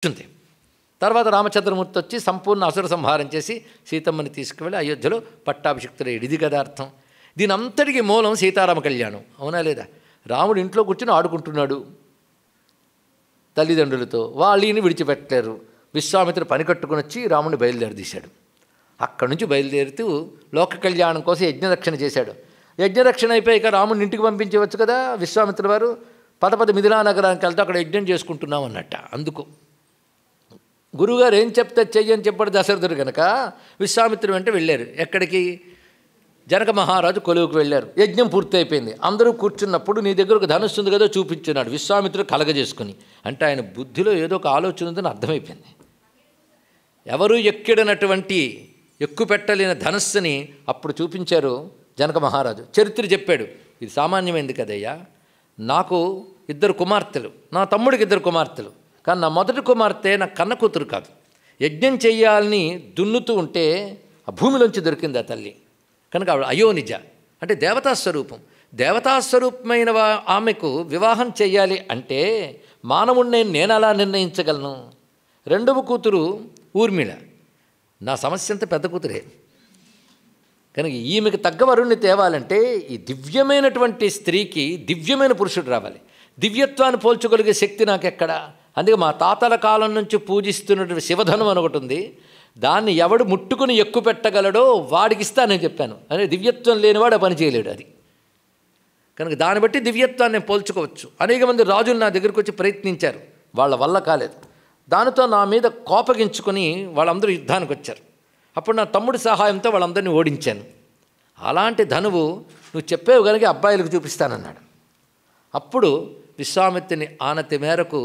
ఉంటుంది. తర్వాత రామచంద్రమూర్తి వచ్చి సంపూర్ణ అసుర సంహారం చేసి సీతమ్మని తీసుకువెళ్ళి అయోధ్యలో పట్టాభిషిక్తుడయ్యాడు. ఇది కదా అర్థం. దీని అంతటికి మూలం సీతారామ కళ్యాణం. అవునా లేదా? రాముడు ఇంట్లో కూర్చొని ఆడుకుంటున్నాడు తల్లిదండ్రులతో. వాళ్ళని విడిచిపెట్టలేరు. విశ్వామిత్రుడు పని కట్టుకుని వచ్చి రాముడిని బయలుదేరదీశాడు. అక్కడి నుంచి బయలుదేరుతూ లోక కళ్యాణం కోసం యజ్ఞరక్షణ చేశాడు. యజ్ఞరక్షణ అయిపోయాక రాముడిని ఇంటికి పంపించవచ్చు కదా. విశ్వామిత్రుడు వారు పద మిథిలా నగరానికి వెళ్తే అక్కడ యజ్ఞం చేసుకుంటున్నాం అన్నట్ట. అందుకు గురువుగారు ఏం చెప్తే చెయ్యని చెప్పాడు దశరథుడు కనుక విశ్వామిత్రుడు వెంట వెళ్ళారు. ఎక్కడికి? జనక మహారాజు కొలువుకు వెళ్ళారు. యజ్ఞం పూర్తి అయిపోయింది. అందరూ కూర్చున్నప్పుడు నీ దగ్గర ఒక ధనుస్సు ఉంది కదా చూపించున్నాడు విశ్వామిత్రుడు కలగజేసుకుని. అంటే ఆయన బుద్ధిలో ఏదో ఒక ఆలోచన ఉందని అర్థమైపోయింది. ఎవరూ ఎక్కిడనటువంటి ఎక్కుపెట్టలేని ధనస్సుని అప్పుడు చూపించారు జనక మహారాజు. చరిత్ర చెప్పాడు. ఇది సామాన్యమైంది కదయ్యా, నాకు 2 కుమార్తెలు, నా తమ్ముడికి 2 కుమార్తెలు. కానీ నా మొదటి కుమార్తె నా కన్న కూతురు కాదు. యజ్ఞం చెయ్యాలని దున్నుతూ ఉంటే ఆ భూమిలోంచి దొరికింది ఆ తల్లి. కనుక ఆవిడ అయోనిజ అంటే దేవతాస్వరూపం. దేవతాస్వరూపమైన ఆమెకు వివాహం చెయ్యాలి అంటే మానవుడిని నేను అలా నిర్ణయించగలను. 2వ కూతురు ఊర్మిళ. నా సమస్య అంతా పెద్ద కూతురే. కనుక ఈమెకు తగ్గ వరుణ్ణి తేవాలంటే ఈ దివ్యమైనటువంటి స్త్రీకి దివ్యమైన పురుషుడు రావాలి. దివ్యత్వాన్ని పోల్చుకోగలిగే శక్తి నాకెక్కడ? అందుకే మా తాతల కాలం నుంచి పూజిస్తున్నటువంటి శివధనం అని ఒకటి ఉంది. దాన్ని ఎవడు ముట్టుకుని ఎక్కువ పెట్టగలడో వాడికి ఇస్తానని చెప్పాను. అదే దివ్యత్వం లేనివాడు ఆ పని చేయలేడు. అది కనుక దాన్ని బట్టి దివ్యత్వాన్ని నేను పోల్చుకోవచ్చు. అనేక మంది రాజులు నా దగ్గరికి వచ్చి ప్రయత్నించారు, వాళ్ళ వల్ల కాలేదు. దానితో నా మీద కోపగించుకొని వాళ్ళందరూ యుద్ధానికి వచ్చారు. అప్పుడు నా తమ్ముడి సహాయంతో వాళ్ళందరినీ ఓడించాను. అలాంటి ధనువు నువ్వు చెప్పేవి కనుక అబ్బాయిలకు చూపిస్తానన్నాడు. అప్పుడు విశ్వామిత్రుని ఆనతి మేరకు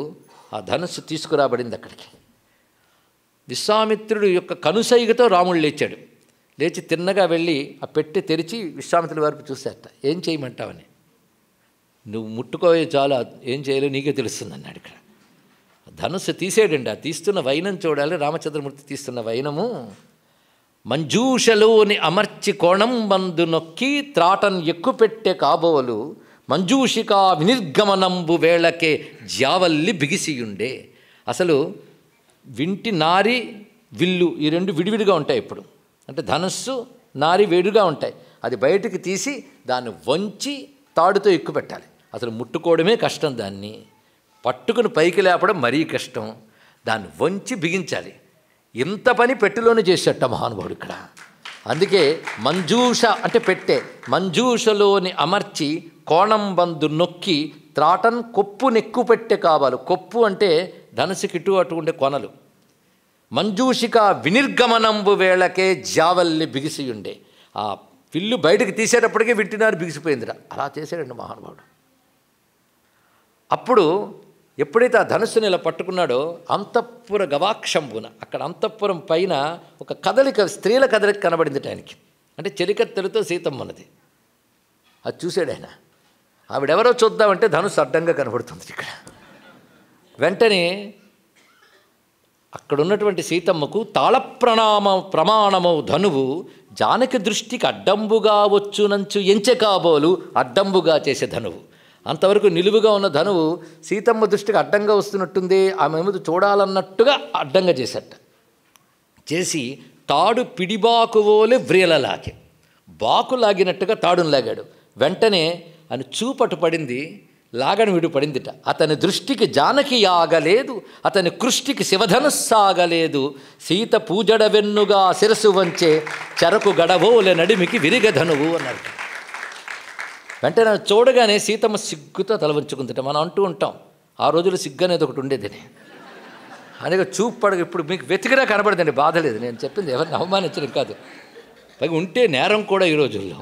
ఆ ధనుస్సు తీసుకురాబడింది అక్కడికి. విశ్వామిత్రుడు యొక్క కనుసైగతో రాముడు లేచాడు. లేచి తిన్నగా వెళ్ళి ఆ పెట్టె తెరిచి విశ్వామిత్రుడి వైపు చూసేట. ఏం చేయమంటావని. నువ్వు ముట్టుకోవే చాలు, ఏం చేయాలో నీకే తెలుస్తుంది అన్నాడు. ఇక్కడ ధనుస్సు తీసేయండి. ఆ తీస్తున్న వైనం చూడాలి. రామచంద్రమూర్తి తీస్తున్న వైనము మంజూషలోని అమర్చి కోణం బందు నొక్కి త్రాటన్ ఎక్కుపెట్టే కాబోలు మంజూషికా వినిర్గమనంబు వేళకే జావల్లి బిగిసియుండే. అసలు వింటి నారి విల్లు ఈ 2 విడివిడిగా ఉంటాయి. ఇప్పుడు అంటే ధనుస్సు నారి వేడిగా ఉంటాయి. అది బయటికి తీసి దాన్ని వంచి తాడుతో ఎక్కుపెట్టాలి. అసలు ముట్టుకోవడమే కష్టం. దాన్ని పట్టుకుని పైకి లేపడం మరీ కష్టం. దాన్ని వంచి బిగించాలి. ఇంత పని పెట్టెలోనే చేసేట మహానుభావుడు ఇక్కడ. అందుకే మంజూష అంటే పెట్టె. మంజూషలోని అమర్చి కోణం బందు నొక్కి త్రాటన్ కొప్పు నెక్కు పెట్టె కావాలి. కొప్పు అంటే ధనుసుకి ఇటు అటు ఉండే కొనలు. మంజూషిక వినిర్గమనంబు వేళకే జావల్లి బిగిసియుండే. ఆ పిల్లు బయటకు తీసేటప్పటికే వింటినారు బిగిసిపోయిందిరా. అలా చేశాడండి మహానుభావుడు. అప్పుడు ఎప్పుడైతే ఆ ధనుస్సుని ఇలా పట్టుకున్నాడో అంతఃపుర గవాక్షంబున, అక్కడ అంతఃపురం పైన ఒక కదలిక, స్త్రీల కదలిక కనబడింది ఆయనకి. అంటే చెలికత్తెలతో సీతమ్మన్నది. అది చూశాడు ఆయన. ఆవిడెవరో చూద్దామంటే ధనుస్సు అడ్డంగా కనబడుతుంది ఇక్కడ. వెంటనే అక్కడున్నటువంటి సీతమ్మకు ప్రమాణము ధనువు జానకి దృష్టికి అడ్డంబుగా వచ్చునంచు ఎంచె కాబోలు అడ్డంబుగా చేసే ధనువు. అంతవరకు నిలువుగా ఉన్న ధనువు సీతమ్మ దృష్టికి అడ్డంగా వస్తున్నట్టుంది, ఆమె ముందు చూడాలన్నట్టుగా అడ్డంగా చేసేట. చేసి తాడు పిడిబాకువోలే వ్రియలలాగే, బాకు లాగినట్టుగా తాడును లాగాడు. వెంటనే ఆయన చూపటు పడింది, లాగని విడు పడిందిట. అతని దృష్టికి జానకి ఆగలేదు, అతని కృష్టికి శివధనుస్సాగలేదు. సీత పూజడ వెన్నుగా శిరసు వంచే చెరకు గడవోలే నడిమికి విరిగధనువు అన్నాడు. వెంటనే చూడగానే సీతమ్మ సిగ్గుతో తల వంచుకుందిట. మనం అంటూ ఉంటాం ఆ రోజుల్లో సిగ్గు అనేది ఒకటి ఉండేదని. అందుకే చూపు పడగ. ఇప్పుడు మీకు వెతికినా కనబడదండి, బాధ లేదు. నేను చెప్పింది ఎవరిని అవమానించడం కాదు, పైగా ఉంటే నేరం కూడా ఈ రోజుల్లో.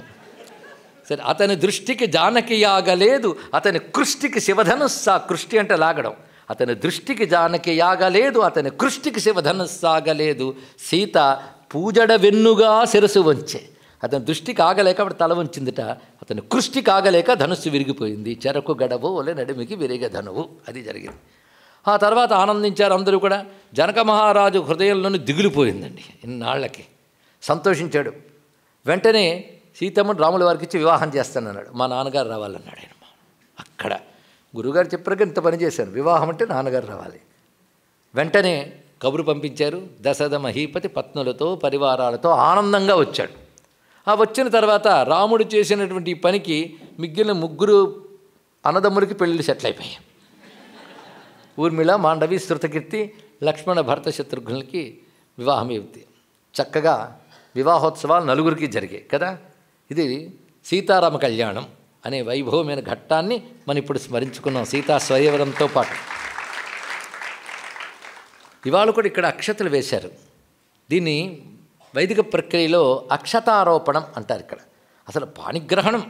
సరే, అతని దృష్టికి జానకి యాగలేదు, అతని కృష్టికి శివధనుస్సా, కృష్టి అంటే లాగడం. అతని దృష్టికి జానకి యాగలేదు, అతని కృష్టికి శివధనుస్సాగలేదు. సీత పూజడ వెన్నుగా శిరసు వంచే. అతని దృష్టికి ఆగలేక అప్పుడు తల వంచిందిట. అతని కృష్టికి ఆగలేక ధనుస్సు విరిగిపోయింది. చెరకు గడవు ఒలే నడిమికి విరిగ ధనువు. అది జరిగింది. ఆ తర్వాత ఆనందించారు అందరూ కూడా. జనక మహారాజు హృదయంలోని దిగులిపోయిందండి. ఇన్నాళ్లకి సంతోషించాడు. వెంటనే సీతమ్మను రాముల వారికి ఇచ్చి వివాహం చేస్తానన్నాడు. మా నాన్నగారు రావాలన్నాడు ఆయన. అక్కడ గురువుగారు చెప్పారు ఇంత పని చేశాను, వివాహం అంటే నాన్నగారు రావాలి. వెంటనే కబురు పంపించారు. దశరథ మహీపతి పత్నులతో పరివారాలతో ఆనందంగా వచ్చాడు. ఆ వచ్చిన తర్వాత రాముడు చేసినటువంటి ఈ పనికి మిగిలిన 3 అన్నదమ్ములకి పెళ్ళిళ్ళు సెటిల్ అయిపోయాయి. ఊర్మిళ, మాండవి, శృతకీర్తి, లక్ష్మణ, భరత, శత్రుఘ్నులకి వివాహం అవుతుంది. చక్కగా వివాహోత్సవాలు 4 జరిగాయి కదా. ఇది సీతారామ కళ్యాణం అనే వైభవమైన ఘట్టాన్ని మనం ఇప్పుడు స్మరించుకున్నాం సీతా స్వయంవరంతో పాటు. ఇవాళ కూడా ఇక్కడ అక్షతలు వేశారు. దీన్ని వైదిక ప్రక్రియలో అక్షతారోపణం అంటారు. ఇక్కడ అసలు పాణిగ్రహణం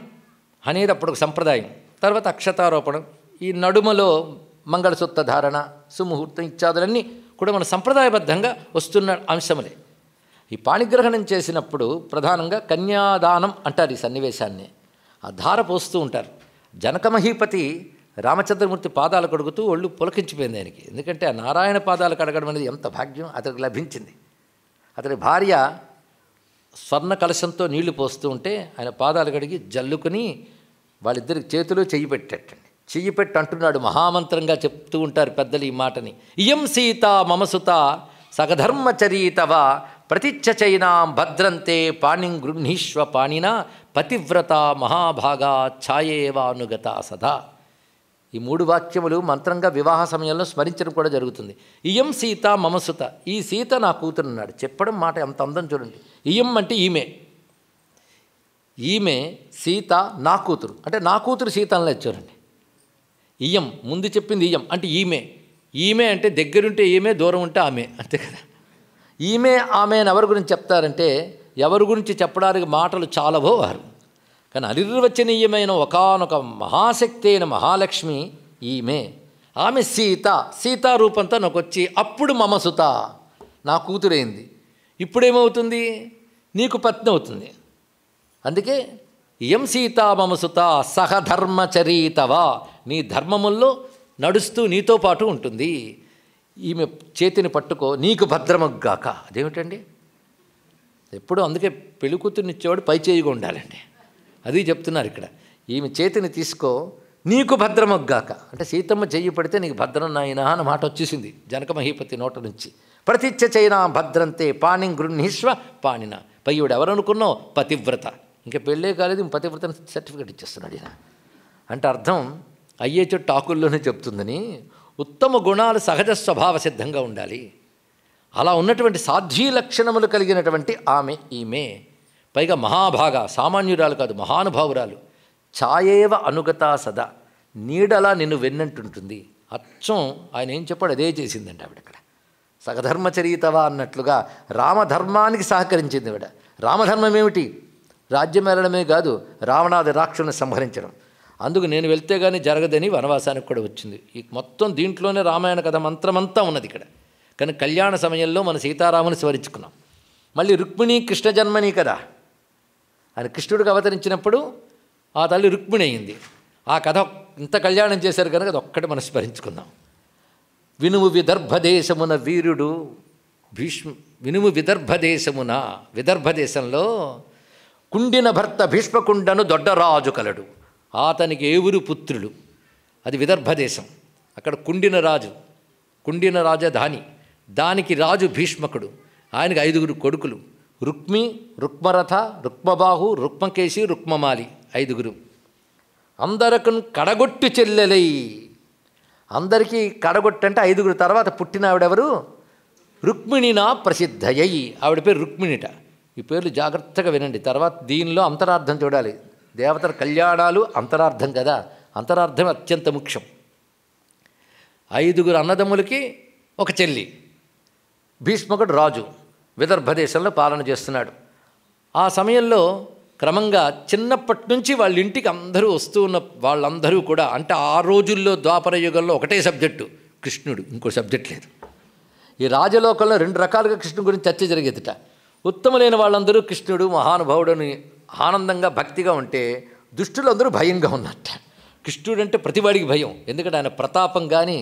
అనేది అప్పుడు ఒక సంప్రదాయం, తర్వాత అక్షతారోపణం. ఈ నడుమలో మంగళసూత్ర ధారణ, సుముహూర్తం ఇత్యాదులన్నీ కూడా మన సంప్రదాయబద్ధంగా వస్తున్న అంశములే. ఈ పాణిగ్రహణం చేసినప్పుడు ప్రధానంగా కన్యాదానం అంటారు ఈ సన్నివేశాన్ని. ఆ ధార పోస్తూ ఉంటారు. జనక మహీపతి రామచంద్రమూర్తి పాదాలు కడుగుతూ ఒళ్ళు పులకించిపోయింది ఆయనకి. ఎందుకంటే ఆ నారాయణ పాదాలు కడగడం అనేది ఎంత భాగ్యం అతనికి లభించింది. అతని భార్య స్వర్ణ కలశంతో నీళ్లు పోస్తూ ఉంటే ఆయన పాదాలు కడిగి జల్లుకుని వాళ్ళిద్దరికి చేతిలో చెయ్యి పెట్టేటండి. చెయ్యి పెట్టి అంటున్నాడు, మహామంత్రంగా చెప్తూ ఉంటారు పెద్దలు ఈ మాటని. ఇయం సీత మమసుత సగధర్మచరీతవ ప్రతిచ్చైనాం భద్రంతే పాణిం గృహ్ణీష్వ పాణినా పతివ్రత మహాభాగా ఛాయేవానుగత సదా. ఈ 3 వాక్యములు మంత్రంగా వివాహ సమయంలో స్మరించడం కూడా జరుగుతుంది. ఇయం సీత మమసుత, ఈ సీత నా కూతురున్నాడు చెప్పడం మాట ఎంత అందం చూడండి. ఇయం అంటే ఈమె, ఈమె సీత నా కూతురు అంటే నా కూతురు సీత అనలేదు చూడండి. ఇయం ముందు చెప్పింది ఇయం అంటే ఈమె, ఈమె అంటే దగ్గరుంటే ఈమె, దూరం ఉంటే ఆమె, అంతే కదా. ఈమె ఆమె అని ఎవరి గురించి చెప్తారంటే ఎవరి గురించి చెప్పడానికి మాటలు చాలవో వారు. కానీ అనిర్వచనీయమైన ఒకానొక మహాశక్తి అయిన మహాలక్ష్మి ఈమె. ఆమె సీత, సీతారూపంతో నాకు వచ్చి అప్పుడు మమసుత నా కూతురైంది. ఇప్పుడేమవుతుంది, నీకు పత్ని అవుతుంది. అందుకే ఇయం సీతా మమసుత సహధర్మచరీతవా, నీ ధర్మముల్లో నడుస్తూ నీతో పాటు ఉంటుంది. ఈమె చేతిని పట్టుకో నీకు భద్రమగ్గాక. అదేమిటండి, ఎప్పుడు అందుకే పెళ్లి కూతురునిచ్చేవాడు పై చేయిగా ఉండాలండి. అది చెప్తున్నారు ఇక్కడ. ఈమె చేతిని తీసుకో నీకు భద్రమగ్గాక అంటే సీతమ్మ చెయ్యి పడితే నీకు భద్రం నాయనా అన్న మాట వచ్చేసింది జనక మహీపతి నోట నుంచి. ప్రతిచ్చ చైనా భద్రంతే పాణిం గృహ్ణీష్వ పాణిన. పయ్యుడు ఎవరనుకున్నావు, పతివ్రత. ఇంకా పెళ్ళే కాలేదు, పతివ్రత సర్టిఫికేట్ ఇచ్చేస్తున్నాడు ఈయన. అంటే అర్థం అయ్యే చెట్టు ఆకుల్లోనే చెప్తుందని ఉత్తమ గుణాలు సహజ స్వభావ సిద్ధంగా ఉండాలి. అలా ఉన్నటువంటి సాధ్వీ లక్షణములు కలిగినటువంటి ఆమె ఈమె. పైగా మహాభాగ, సామాన్యురాలు కాదు, మహానుభావురాలు. ఛాయేవ అనుగతా సదా, నీడలా నిన్ను వెన్నంటుంటుంది. అచ్చం ఆయన ఏం చెప్పాడు అదే చేసిందండి ఆవిడ. అక్కడ సగధర్మచరీతవా అన్నట్లుగా రామధర్మానికి సహకరించింది ఆవిడ. రామధర్మం ఏమిటి, రాజ్యం వెళ్ళడమే కాదు, రావణాది రాక్షసుని సంహరించడం. అందుకు నేను వెళ్తే కానీ జరగదని వనవాసానికి కూడా వచ్చింది. ఈ మొత్తం దీంట్లోనే రామాయణ కథ మంత్రమంతా ఉన్నది ఇక్కడ. కానీ కళ్యాణ సమయంలో మన సీతారాముని స్మరించుకున్నాం. మళ్ళీ రుక్మిణి కృష్ణ జన్మని కదా, ఆయన కృష్ణుడికి అవతరించినప్పుడు ఆ తల్లి రుక్మిణి అయింది. ఆ కథ ఇంత కళ్యాణం చేశారు కనుక అది ఒక్కటి మనం స్మరించుకుందాం. వినుము విదర్భదేశమున వీరుడు వినుము విదర్భదేశమున, విదర్భదేశంలో కుండిన భర్త భీష్మకుండను దొడ్డరాజు కలడు. అతనికి ఏవురు పుత్రులు, అది విదర్భదేశం. అక్కడ కుండిన రాజు, కుండిన రాజధాని, దానికి రాజు భీష్మకుడు. ఆయనకి 5 కొడుకులు, రుక్మి, రుక్మరథ, రుక్మబాహు, రుక్మకేశి, రుక్మమాలి, 5. అందరకు కడగొట్టు చెల్లెలై, అందరికీ కడగొట్టు అంటే 5 తర్వాత పుట్టిన ఆవిడెవరు, రుక్మిణినా ప్రసిద్ధయ్యి. ఆవిడ పేరు రుక్మిణిట. ఈ పేర్లు జాగ్రత్తగా వినండి, తర్వాత దీనిలో అంతరార్థం చూడాలి. దేవతల కళ్యాణాలు అంతరార్థం కదా, అంతరార్థం అత్యంత ముఖ్యం. 5 అన్నదమ్ములకి ఒక చెల్లి. భీష్మకుడు రాజు, విదర్భదేశంలో పాలన చేస్తున్నాడు. ఆ సమయంలో క్రమంగా చిన్నప్పటి నుంచి వాళ్ళ ఇంటికి అందరూ వస్తూ ఉన్న వాళ్ళందరూ కూడా, అంటే ఆ రోజుల్లో ద్వాపర యుగంలో ఒకటే సబ్జెక్టు కృష్ణుడు, ఇంకో సబ్జెక్ట్ లేదు. ఈ రాజలోకంలో 2 రకాలుగా కృష్ణుడి గురించి చర్చ జరిగేదిట. ఉత్తములైన వాళ్ళందరూ కృష్ణుడు మహానుభావుడని ఆనందంగా భక్తిగా ఉంటే, దుష్టులందరూ భయంగా ఉన్నట్ట. కృష్ణుడు అంటే ప్రతివాడికి భయం. ఎందుకంటే ఆయన ప్రతాపం కానీ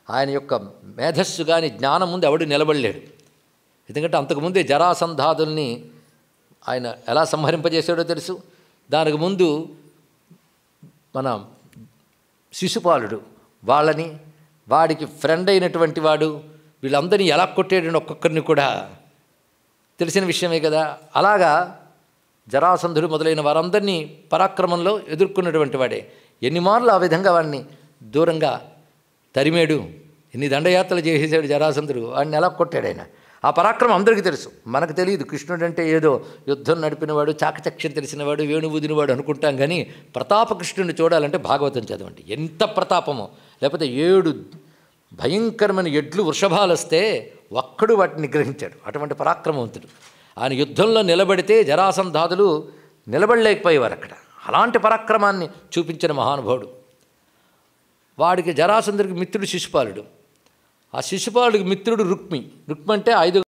ఆయన యొక్క మేధస్సు కానీ జ్ఞానం ముందు ఎవడు నిలబడలేడు. ఎందుకంటే అంతకుముందే జరాసంధాదుల్ని ఆయన ఎలా సంహరింపజేశాడో తెలుసు. దానికి ముందు మన శిశుపాలుడు వాళ్ళని, వాడికి ఫ్రెండ్ అయినటువంటి వాడు వీళ్ళందరినీ ఎలా కొట్టేయడం ఒక్కొక్కరిని కూడా తెలిసిన విషయమే కదా. అలాగా జరాసంధుడు మొదలైన వారందరినీ పరాక్రమంలో ఎదుర్కొన్నటువంటి వాడే. ఎన్ని మార్లు ఆ విధంగా వాడిని దూరంగా తరిమేడు, ఎన్ని దండయాత్రలు చేసేసాడు జరాసంధుడు, వాడిని ఎలా కొట్టాడు ఆయన. ఆ పరాక్రమం అందరికీ తెలుసు, మనకు తెలియదు. కృష్ణుడు అంటే ఏదో యుద్ధం నడిపినవాడు, చాకచక్యం తెలిసినవాడు, వేణు ఊదినవాడు అనుకుంటాం. కానీ ప్రతాపకృష్ణుడిని చూడాలంటే భాగవతం చదవండి. ఎంత ప్రతాపమో. లేకపోతే 7 భయంకరమైన ఎడ్లు వృషభాలు వస్తే ఒక్కడు వాటిని నిగ్రహించాడు. అటువంటి పరాక్రమవంతుడు. ఆయన యుద్ధంలో నిలబడితే జరాసంధాదులు నిలబడలేకపోయేవారు అక్కడ. అలాంటి పరాక్రమాన్ని చూపించిన మహానుభావుడు. వాడికి జరాసంధుడికి మిత్రుడు శిశుపాలుడు. ఆ శిశుపాలుడికి మిత్రుడు రుక్మి. రుక్మి అంటే 5